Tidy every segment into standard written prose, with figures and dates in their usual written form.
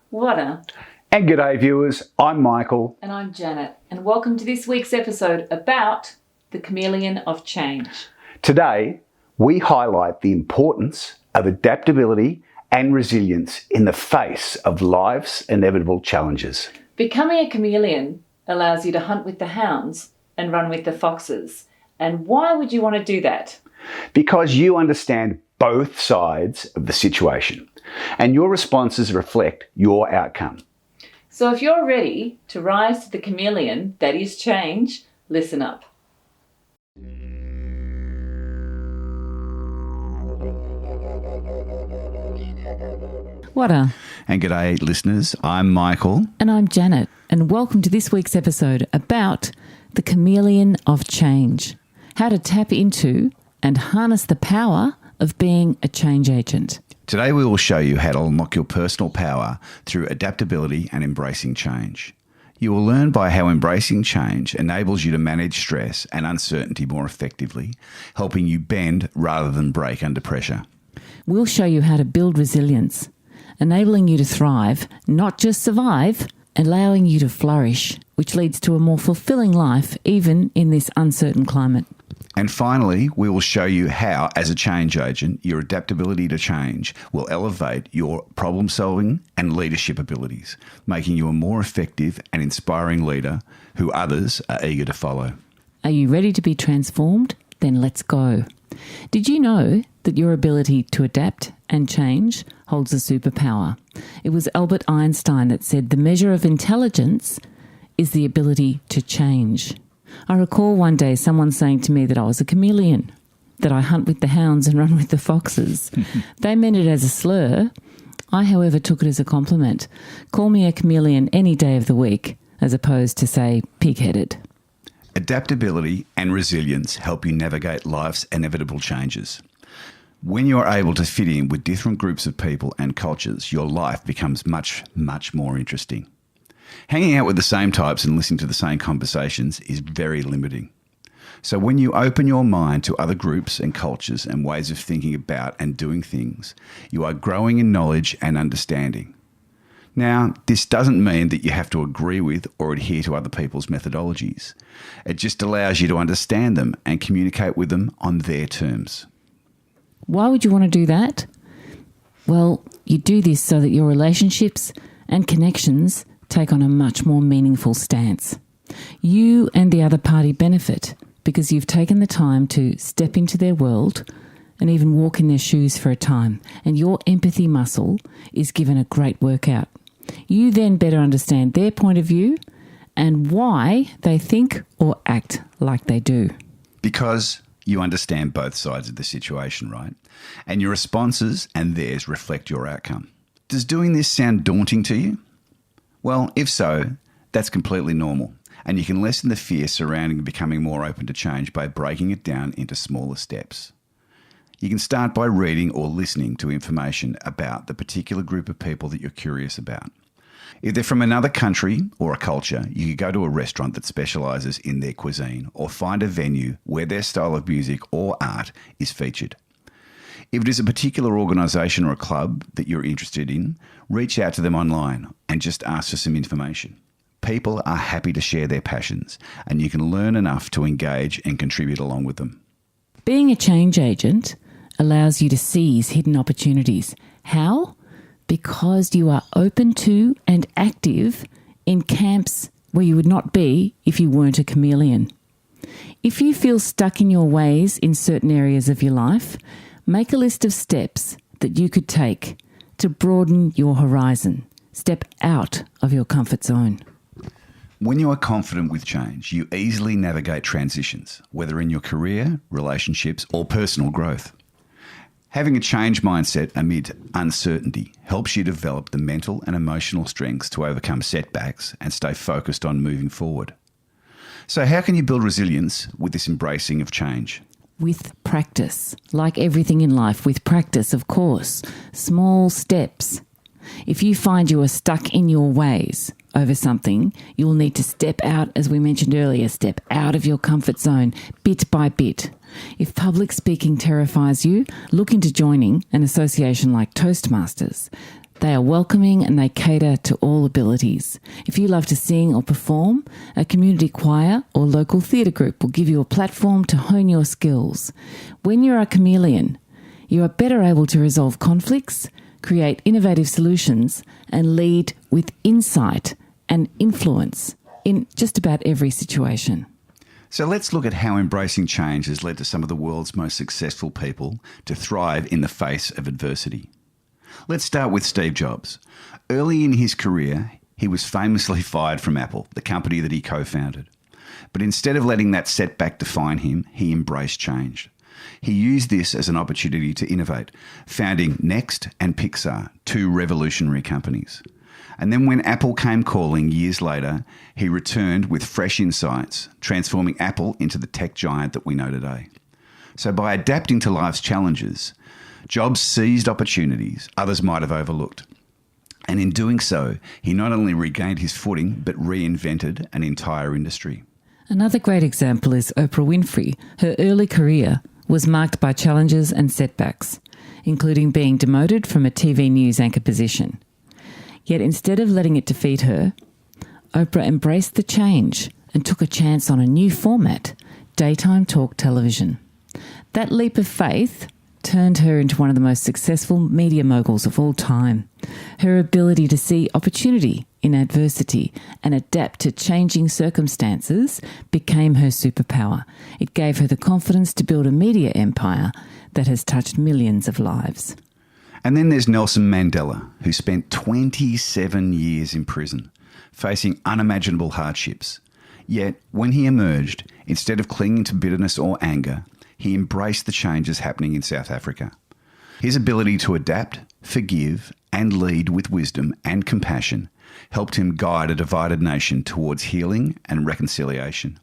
Wada. And g'day viewers, I'm Michael. And I'm Janet, and welcome to this week's episode about the chameleon of change. Today, we highlight the importance of adaptability and resilience in the face of life's inevitable challenges. Becoming a chameleon allows you to hunt with the hounds and run with the foxes. And why would you want to do that? Because you understand both sides of the situation, and your responses reflect your outcome. So if you're ready to rise to the chameleon that is change, listen up. Wada. And g'day listeners, I'm Michael. And I'm Janet, and welcome to this week's episode about the chameleon of change. How to tap into and harness the power of being a change agent. Today we will show you how to unlock your personal power through adaptability and embracing change. You will learn by how embracing change enables you to manage stress and uncertainty more effectively, helping you bend rather than break under pressure. We'll show you how to build resilience, enabling you to thrive, not just survive, allowing you to flourish, which leads to a more fulfilling life even in this uncertain climate. And finally, we will show you how, as a change agent, your adaptability to change will elevate your problem-solving and leadership abilities, making you a more effective and inspiring leader who others are eager to follow. Are you ready to be transformed? Then let's go. Did you know that your ability to adapt and change holds a superpower? It was Albert Einstein that said the measure of intelligence is the ability to change. I recall one day someone saying to me that I was a chameleon, that I hunt with the hounds and run with the foxes. They meant it as a slur. I, however, took it as a compliment. Call me a chameleon any day of the week, as opposed to, say, pig-headed. Adaptability and resilience help you navigate life's inevitable changes. When you are able to fit in with different groups of people and cultures, your life becomes much, much more interesting. Hanging out with the same types and listening to the same conversations is very limiting. So when you open your mind to other groups and cultures and ways of thinking about and doing things, you are growing in knowledge and understanding. Now, this doesn't mean that you have to agree with or adhere to other people's methodologies. It just allows you to understand them and communicate with them on their terms. Why would you want to do that? Well, you do this so that your relationships and connections take on a much more meaningful stance. You and the other party benefit because you've taken the time to step into their world and even walk in their shoes for a time, and your empathy muscle is given a great workout. You then better understand their point of view and why they think or act like they do. Because you understand both sides of the situation, right? And your responses and theirs reflect your outcome. Does doing this sound daunting to you? Well, if so, that's completely normal, and you can lessen the fear surrounding becoming more open to change by breaking it down into smaller steps. You can start by reading or listening to information about the particular group of people that you're curious about. If they're from another country or a culture, you could go to a restaurant that specialises in their cuisine or find a venue where their style of music or art is featured. If it is a particular organisation or a club that you're interested in, reach out to them online and just ask for some information. People are happy to share their passions, and you can learn enough to engage and contribute along with them. Being a change agent allows you to seize hidden opportunities. How? Because you are open to and active in camps where you would not be if you weren't a chameleon. If you feel stuck in your ways in certain areas of your life, make a list of steps that you could take to broaden your horizon. Step out of your comfort zone. When you are confident with change, you easily navigate transitions, whether in your career, relationships, or personal growth. Having a change mindset amid uncertainty helps you develop the mental and emotional strengths to overcome setbacks and stay focused on moving forward. So how can you build resilience with this embracing of change? With practice. Like everything in life, with practice, of course. Small steps. If you find you are stuck in your ways over something, you'll need to step out, as we mentioned earlier, step out of your comfort zone, bit by bit. If public speaking terrifies you, look into joining an association like Toastmasters. They are welcoming and they cater to all abilities. If you love to sing or perform, a community choir or local theatre group will give you a platform to hone your skills. When you're a chameleon, you are better able to resolve conflicts, create innovative solutions, and lead with insight and influence in just about every situation. So let's look at how embracing change has led to some of the world's most successful people to thrive in the face of adversity. Let's start with Steve Jobs. Early in his career, he was famously fired from Apple, the company that he co-founded. But instead of letting that setback define him, he embraced change. He used this as an opportunity to innovate, founding Next and Pixar, two revolutionary companies. And then when Apple came calling years later, he returned with fresh insights, transforming Apple into the tech giant that we know today. So by adapting to life's challenges, Jobs seized opportunities others might have overlooked. And in doing so, he not only regained his footing, but reinvented an entire industry. Another great example is Oprah Winfrey. Her early career was marked by challenges and setbacks, including being demoted from a TV news anchor position. Yet instead of letting it defeat her, Oprah embraced the change and took a chance on a new format, daytime talk television. That leap of faith turned her into one of the most successful media moguls of all time. Her ability to see opportunity in adversity and adapt to changing circumstances became her superpower. It gave her the confidence to build a media empire that has touched millions of lives. And then there's Nelson Mandela, who spent 27 years in prison, facing unimaginable hardships. Yet, when he emerged, instead of clinging to bitterness or anger, he embraced the changes happening in South Africa. His ability to adapt, forgive, and lead with wisdom and compassion helped him guide a divided nation towards healing and reconciliation.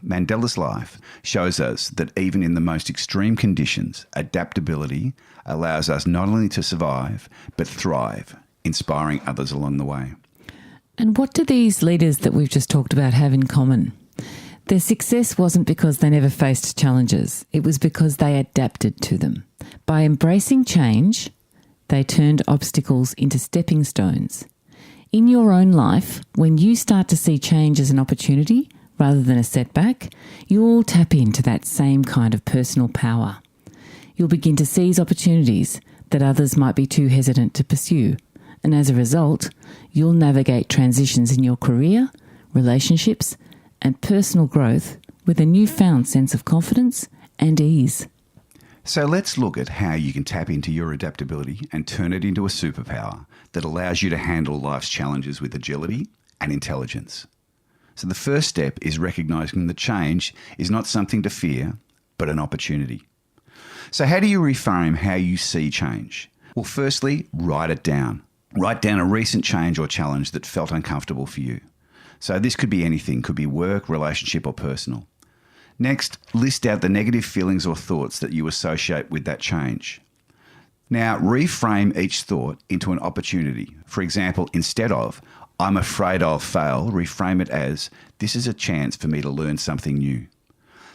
Mandela's life shows us that even in the most extreme conditions, adaptability allows us not only to survive, but thrive, inspiring others along the way. And what do these leaders that we've just talked about have in common? Their success wasn't because they never faced challenges. It was because they adapted to them. By embracing change, they turned obstacles into stepping stones. In your own life, when you start to see change as an opportunity rather than a setback, you'll tap into that same kind of personal power. You'll begin to seize opportunities that others might be too hesitant to pursue. And as a result, you'll navigate transitions in your career, relationships, and personal growth with a newfound sense of confidence and ease. So let's look at how you can tap into your adaptability and turn it into a superpower that allows you to handle life's challenges with agility and intelligence. So the first step is recognizing that change is not something to fear, but an opportunity. So how do you reframe how you see change? Well, firstly, write it down. Write down a recent change or challenge that felt uncomfortable for you. So this could be anything, could be work, relationship, or personal. Next, list out the negative feelings or thoughts that you associate with that change. Now, reframe each thought into an opportunity. For example, instead of, I'm afraid I'll fail, reframe it as, this is a chance for me to learn something new.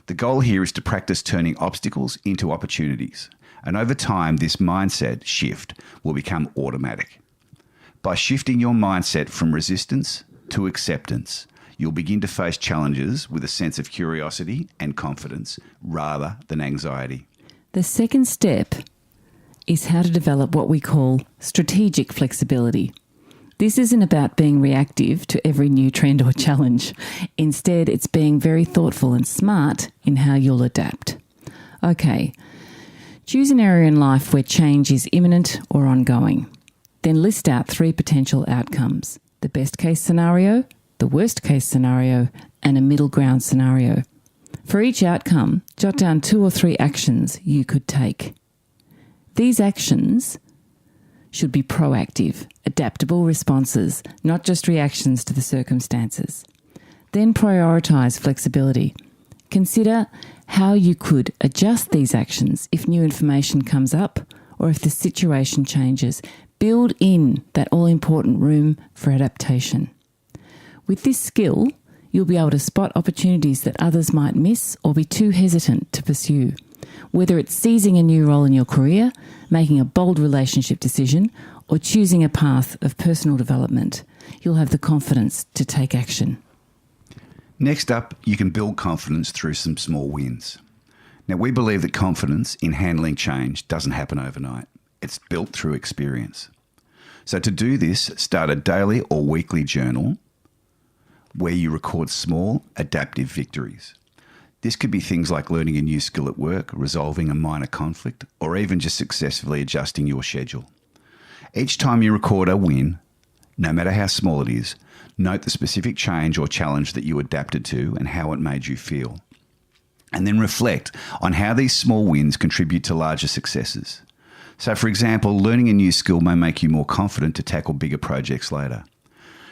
The goal here is to practice turning obstacles into opportunities. And over time, this mindset shift will become automatic. By shifting your mindset from resistance to acceptance, you'll begin to face challenges with a sense of curiosity and confidence rather than anxiety. The second step is how to develop what we call strategic flexibility. This isn't about being reactive to every new trend or challenge. Instead, it's being very thoughtful and smart in how you'll adapt. Okay, choose an area in life where change is imminent or ongoing. Then list out 3 potential outcomes: the best case scenario, the worst case scenario, and a middle ground scenario. For each outcome, jot down 2 or 3 actions you could take. These actions should be proactive, adaptable responses, not just reactions to the circumstances. Then prioritise flexibility. Consider how you could adjust these actions if new information comes up or if the situation changes. Build in that all-important room for adaptation. With this skill, you'll be able to spot opportunities that others might miss or be too hesitant to pursue. Whether it's seizing a new role in your career, making a bold relationship decision, or choosing a path of personal development, you'll have the confidence to take action. Next up, you can build confidence through some small wins. Now, we believe that confidence in handling change doesn't happen overnight. It's built through experience. So to do this, start a daily or weekly journal where you record small, adaptive victories. This could be things like learning a new skill at work, resolving a minor conflict, or even just successfully adjusting your schedule. Each time you record a win, no matter how small it is, note the specific change or challenge that you adapted to and how it made you feel. And then reflect on how these small wins contribute to larger successes. So, for example, learning a new skill may make you more confident to tackle bigger projects later.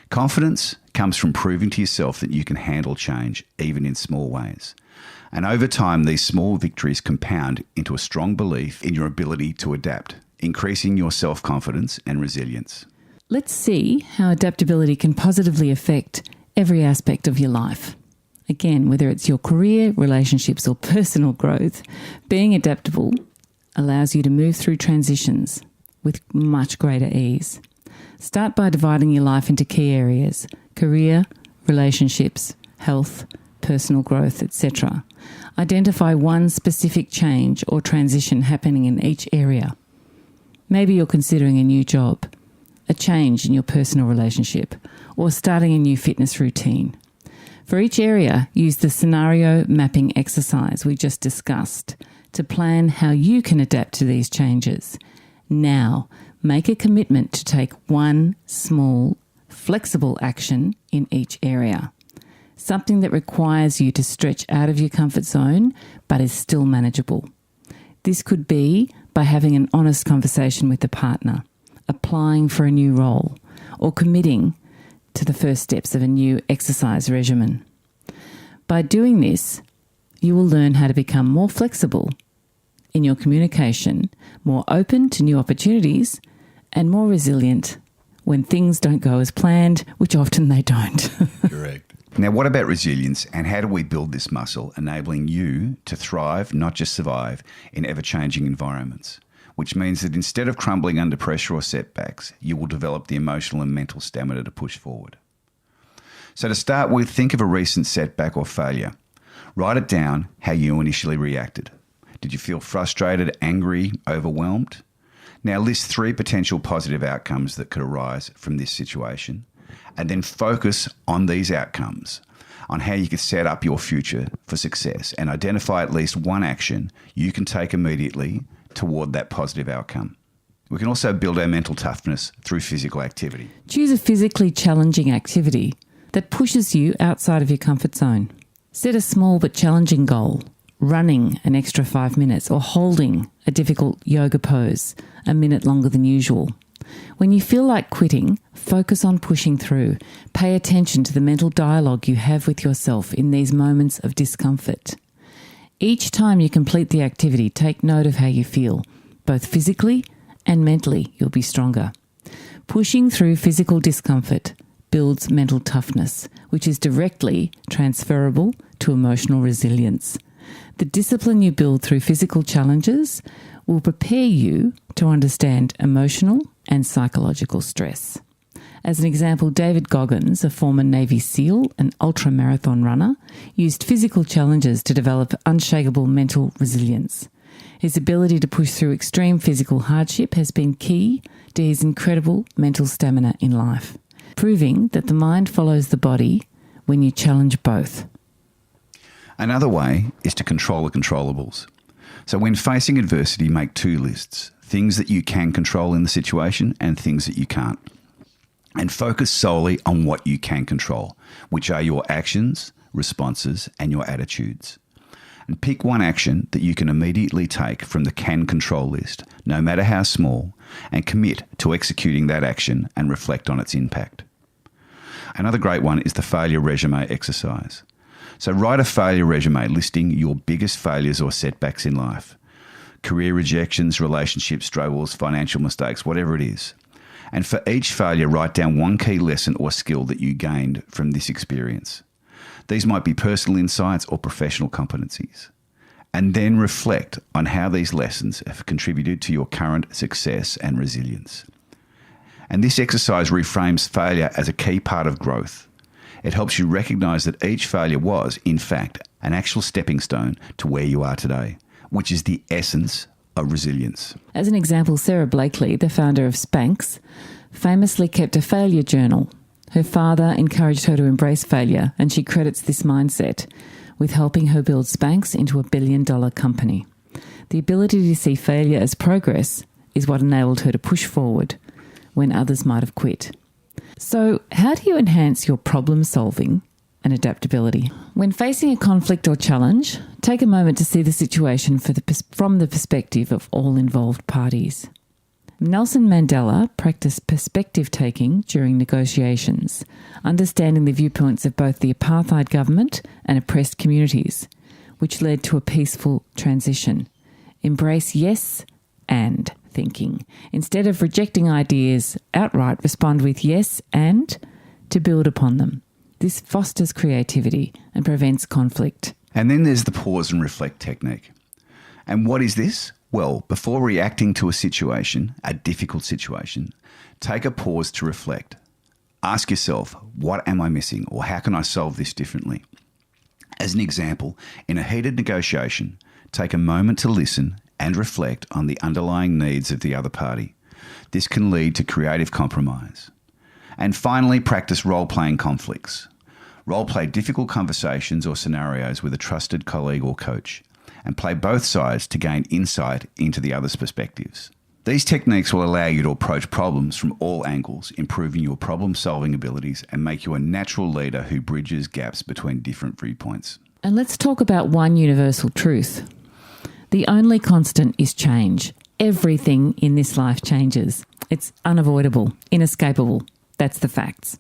Confidence comes from proving to yourself that you can handle change, even in small ways. And over time, these small victories compound into a strong belief in your ability to adapt, increasing your self-confidence and resilience. Let's see how adaptability can positively affect every aspect of your life. Again, whether it's your career, relationships, or personal growth, being adaptable allows you to move through transitions with much greater ease. Start by dividing your life into key areas: career, relationships, health, personal growth, etc. Identify one specific change or transition happening in each area. Maybe you're considering a new job, a change in your personal relationship, or starting a new fitness routine. For each area, use the scenario mapping exercise we just discussed to plan how you can adapt to these changes. Now, make a commitment to take one small, flexible action in each area. Something that requires you to stretch out of your comfort zone but is still manageable. This could be by having an honest conversation with a partner, applying for a new role, or committing to the first steps of a new exercise regimen. By doing this, you will learn how to become more flexible in your communication, more open to new opportunities, and more resilient when things don't go as planned, which often they don't. Correct. Now, what about resilience, and how do we build this muscle, enabling you to thrive, not just survive, in ever-changing environments? Which means that instead of crumbling under pressure or setbacks, you will develop the emotional and mental stamina to push forward. So to start with, think of a recent setback or failure. Write it down how you initially reacted. Did you feel frustrated, angry, overwhelmed? Now list 3 potential positive outcomes that could arise from this situation, and then focus on these outcomes, on how you could set up your future for success, and identify at least one action you can take immediately toward that positive outcome. We can also build our mental toughness through physical activity. Choose a physically challenging activity that pushes you outside of your comfort zone. Set a small but challenging goal, running an extra 5 minutes or holding a difficult yoga pose a minute longer than usual. When you feel like quitting, focus on pushing through. Pay attention to the mental dialogue you have with yourself in these moments of discomfort. Each time you complete the activity, take note of how you feel. Both physically and mentally, you'll be stronger. Pushing through physical discomfort builds mental toughness, which is directly transferable to emotional resilience. The discipline you build through physical challenges will prepare you to understand emotional and psychological stress. As an example, David Goggins, a former Navy SEAL and ultra-marathon runner, used physical challenges to develop unshakable mental resilience. His ability to push through extreme physical hardship has been key to his incredible mental stamina in life, proving that the mind follows the body when you challenge both. Another way is to control the controllables. So when facing adversity, make 2 lists: things that you can control in the situation and things that you can't. And focus solely on what you can control, which are your actions, responses, and your attitudes. And pick one action that you can immediately take from the can control list, no matter how small, and commit to executing that action and reflect on its impact. Another great one is the failure resume exercise. So write a failure resume listing your biggest failures or setbacks in life. Career rejections, relationship struggles, financial mistakes, whatever it is. And for each failure, write down one key lesson or skill that you gained from this experience. These might be personal insights or professional competencies. And then reflect on how these lessons have contributed to your current success and resilience. And this exercise reframes failure as a key part of growth. It helps you recognise that each failure was, in fact, an actual stepping stone to where you are today, which is the essence of resilience. As an example, Sarah Blakely, the founder of Spanx, famously kept a failure journal. Her father encouraged her to embrace failure, and she credits this mindset with helping her build Spanx into a billion-dollar company. The ability to see failure as progress is what enabled her to push forward when others might have quit. So, how do you enhance your problem solving and adaptability? When facing a conflict or challenge, take a moment to see the situation from the perspective of all involved parties. Nelson Mandela practiced perspective taking during negotiations, understanding the viewpoints of both the apartheid government and oppressed communities, which led to a peaceful transition. Embrace yes and thinking. Instead of rejecting ideas outright, respond with yes and to build upon them. This fosters creativity and prevents conflict. And then there's the pause and reflect technique. And what is this? Well, before reacting to a situation, a difficult situation, take a pause to reflect. Ask yourself, what am I missing, or how can I solve this differently? As an example, in a heated negotiation, take a moment to listen and reflect on the underlying needs of the other party. This can lead to creative compromise. And finally, practice role-playing conflicts. Role-play difficult conversations or scenarios with a trusted colleague or coach, and play both sides to gain insight into the other's perspectives. These techniques will allow you to approach problems from all angles, improving your problem-solving abilities and make you a natural leader who bridges gaps between different viewpoints. And let's talk about one universal truth. The only constant is change. Everything in this life changes. It's unavoidable, inescapable. That's the facts.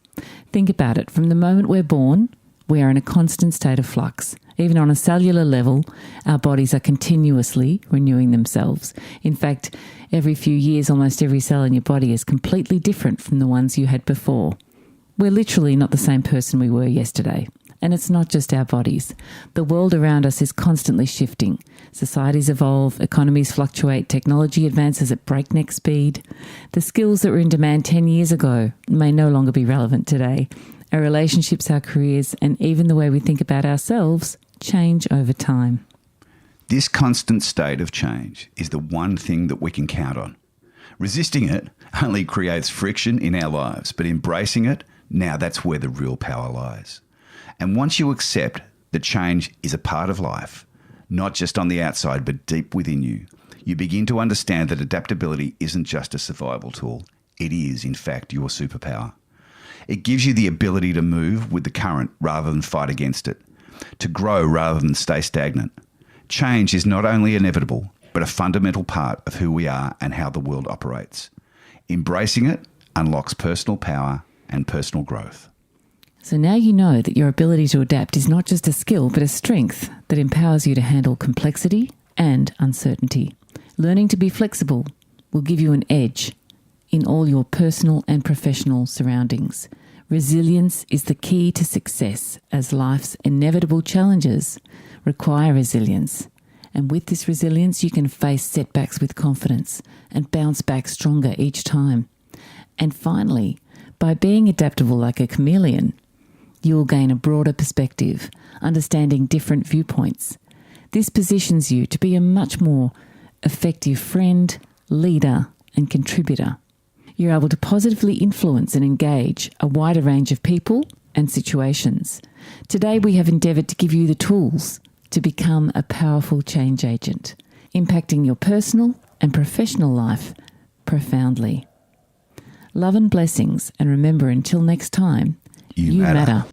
Think about it. From the moment we're born, we are in a constant state of flux. Even on a cellular level, our bodies are continuously renewing themselves. In fact, every few years, almost every cell in your body is completely different from the ones you had before. We're literally not the same person we were yesterday. And it's not just our bodies. The world around us is constantly shifting. Societies evolve, economies fluctuate, technology advances at breakneck speed. The skills that were in demand 10 years ago may no longer be relevant today. Our relationships, our careers, and even the way we think about ourselves change over time. This constant state of change is the one thing that we can count on. Resisting it only creates friction in our lives, but embracing it, now that's where the real power lies. And once you accept that change is a part of life, not just on the outside, but deep within you, you begin to understand that adaptability isn't just a survival tool. It is, in fact, your superpower. It gives you the ability to move with the current rather than fight against it, to grow rather than stay stagnant. Change is not only inevitable, but a fundamental part of who we are and how the world operates. Embracing it unlocks personal power and personal growth. So now you know that your ability to adapt is not just a skill, but a strength that empowers you to handle complexity and uncertainty. Learning to be flexible will give you an edge in all your personal and professional surroundings. Resilience is the key to success, as life's inevitable challenges require resilience. And with this resilience, you can face setbacks with confidence and bounce back stronger each time. And finally, by being adaptable like a chameleon, you will gain a broader perspective, understanding different viewpoints. This positions you to be a much more effective friend, leader, and contributor. You're able to positively influence and engage a wider range of people and situations. Today, we have endeavoured to give you the tools to become a powerful change agent, impacting your personal and professional life profoundly. Love and blessings, and remember, until next time, you matter.